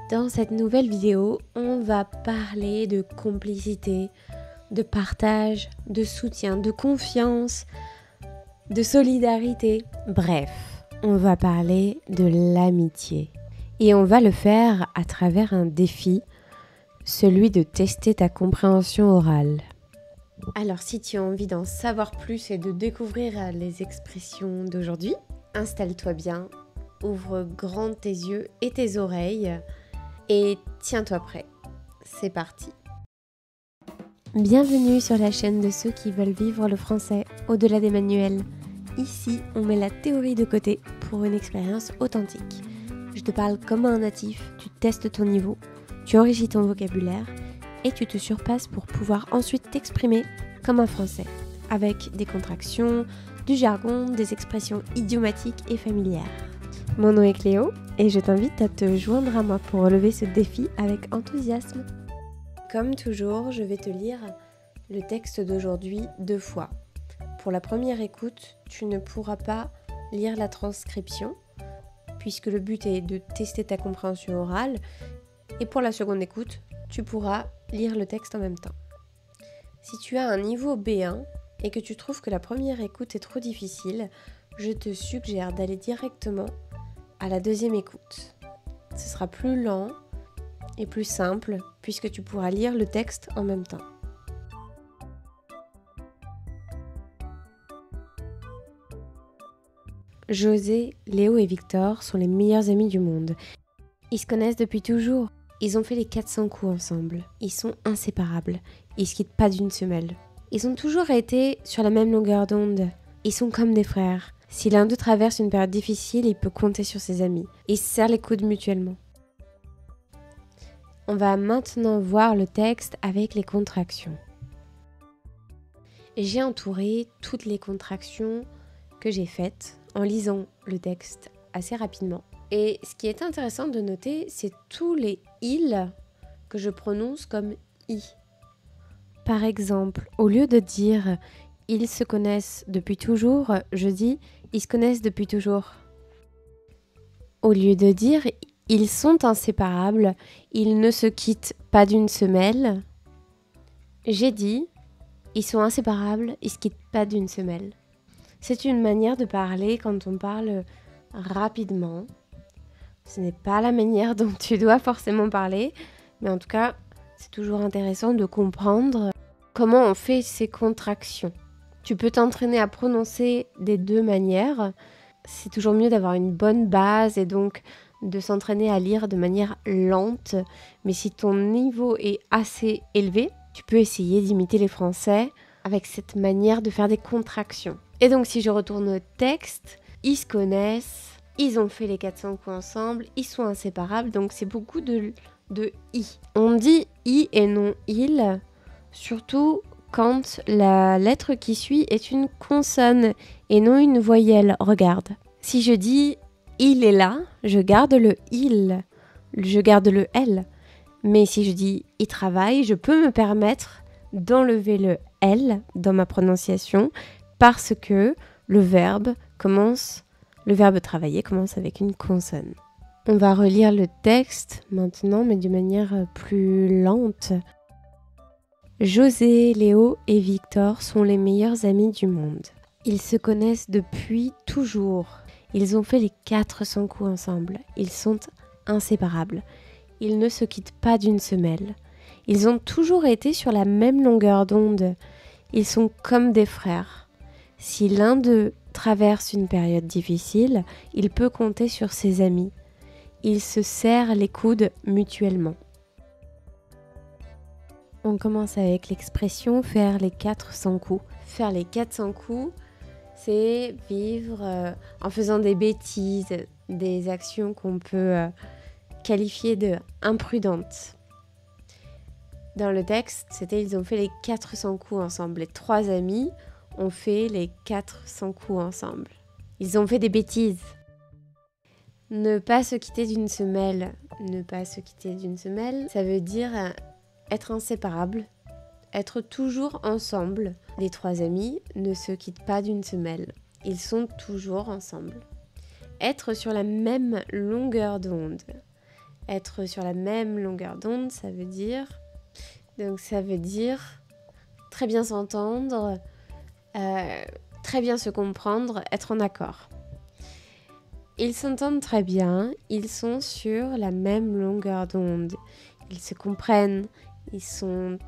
Dans cette nouvelle vidéo, on va parler de complicité, de partage, de soutien, de confiance, de solidarité. Bref, on va parler de l'amitié. Et on va le faire à travers un défi, celui de tester ta compréhension orale. Alors si tu as envie d'en savoir plus et de découvrir les expressions d'aujourd'hui, installe-toi bien, ouvre grand tes yeux et tes oreilles et tiens-toi prêt. C'est parti. Bienvenue sur la chaîne de ceux qui veulent vivre le français au-delà des manuels. Ici, on met la théorie de côté pour une expérience authentique. Je te parle comme un natif, tu testes ton niveau, tu enrichis ton vocabulaire et tu te surpasses pour pouvoir ensuite t'exprimer comme un français, avec des contractions, du jargon, des expressions idiomatiques et familières. Mon nom est Cléo et je t'invite à te joindre à moi pour relever ce défi avec enthousiasme. Comme toujours, je vais te lire le texte d'aujourd'hui 2 fois. Pour la première écoute, tu ne pourras pas lire la transcription, puisque le but est de tester ta compréhension orale, et pour la seconde écoute, tu pourras lire le texte en même temps. Si tu as un niveau B1 et que tu trouves que la première écoute est trop difficile, je te suggère d'aller directement à la deuxième écoute. Ce sera plus lent et plus simple puisque tu pourras lire le texte en même temps. José, Léo et Victor sont les meilleurs amis du monde. Ils se connaissent depuis toujours. Ils ont fait les 400 coups ensemble. Ils sont inséparables. Ils se quittent pas d'une semelle. Ils ont toujours été sur la même longueur d'onde. Ils sont comme des frères. Si l'un d'eux traverse une période difficile, il peut compter sur ses amis. Ils se serrent les coudes mutuellement. On va maintenant voir le texte avec les contractions. J'ai entouré toutes les contractions que j'ai faites en lisant le texte assez rapidement. Et ce qui est intéressant de noter, c'est tous les « ils » que je prononce comme « i ». Par exemple, au lieu de dire « ils se connaissent depuis toujours », je dis « ils se connaissent depuis toujours ». Au lieu de dire « ils sont inséparables », ils ne se quittent pas d'une semelle, j'ai dit « ils sont inséparables, ils se quittent pas d'une semelle ». C'est une manière de parler quand on parle rapidement. Ce n'est pas la manière dont tu dois forcément parler, mais en tout cas, c'est toujours intéressant de comprendre comment on fait ces contractions. Tu peux t'entraîner à prononcer des 2 manières. C'est toujours mieux d'avoir une bonne base et donc de s'entraîner à lire de manière lente. Mais si ton niveau est assez élevé, tu peux essayer d'imiter les Français avec cette manière de faire des contractions. Et donc si je retourne au texte, ils se connaissent. Ils ont fait les 400 coups ensemble, ils sont inséparables, donc c'est beaucoup de i. On dit i et non il, surtout quand la lettre qui suit est une consonne et non une voyelle. Regarde. Si je dis il est là, je garde le il, je garde le l. Mais si je dis il travaille, je peux me permettre d'enlever le l dans ma prononciation parce que le verbe travailler commence avec une consonne. On va relire le texte maintenant, mais de manière plus lente. José, Léo et Victor sont les meilleurs amis du monde. Ils se connaissent depuis toujours. Ils ont fait les 400 coups ensemble. Ils sont inséparables. Ils ne se quittent pas d'une semelle. Ils ont toujours été sur la même longueur d'onde. Ils sont comme des frères. Si l'un d'eux traverse une période difficile, il peut compter sur ses amis. Ils se serrent les coudes mutuellement. On commence avec l'expression faire les 400 coups. Faire les 400 coups, c'est vivre en faisant des bêtises, des actions qu'on peut qualifier de imprudentes. Dans le texte, c'était ils ont fait les 400 coups ensemble. Les 3 amis ont fait les 400 coups ensemble. Ils ont fait des bêtises. Ne pas se quitter d'une semelle. Ne pas se quitter d'une semelle, ça veut dire être inséparable, être toujours ensemble. Les 3 amis ne se quittent pas d'une semelle. Ils sont toujours ensemble. Être sur la même longueur d'onde. Être sur la même longueur d'onde, ça veut dire... Donc ça veut dire très bien s'entendre, très bien se comprendre, être en accord. Ils s'entendent très bien, ils sont sur la même longueur d'onde, ils se comprennent, ils sont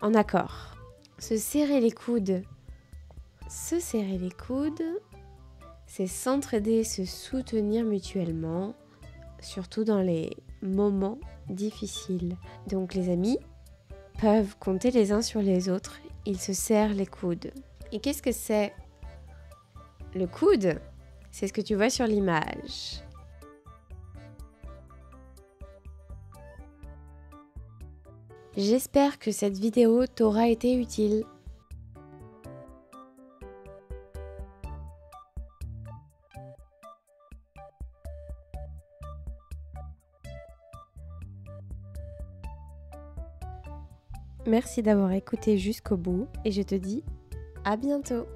en accord. Se serrer les coudes, c'est s'entraider, se soutenir mutuellement, surtout dans les moments difficiles. Donc les amis peuvent compter les uns sur les autres, ils se serrent les coudes. Et qu'est-ce que c'est ? Le coude, c'est ce que tu vois sur l'image. J'espère que cette vidéo t'aura été utile. Merci d'avoir écouté jusqu'au bout et je te dis à bientôt.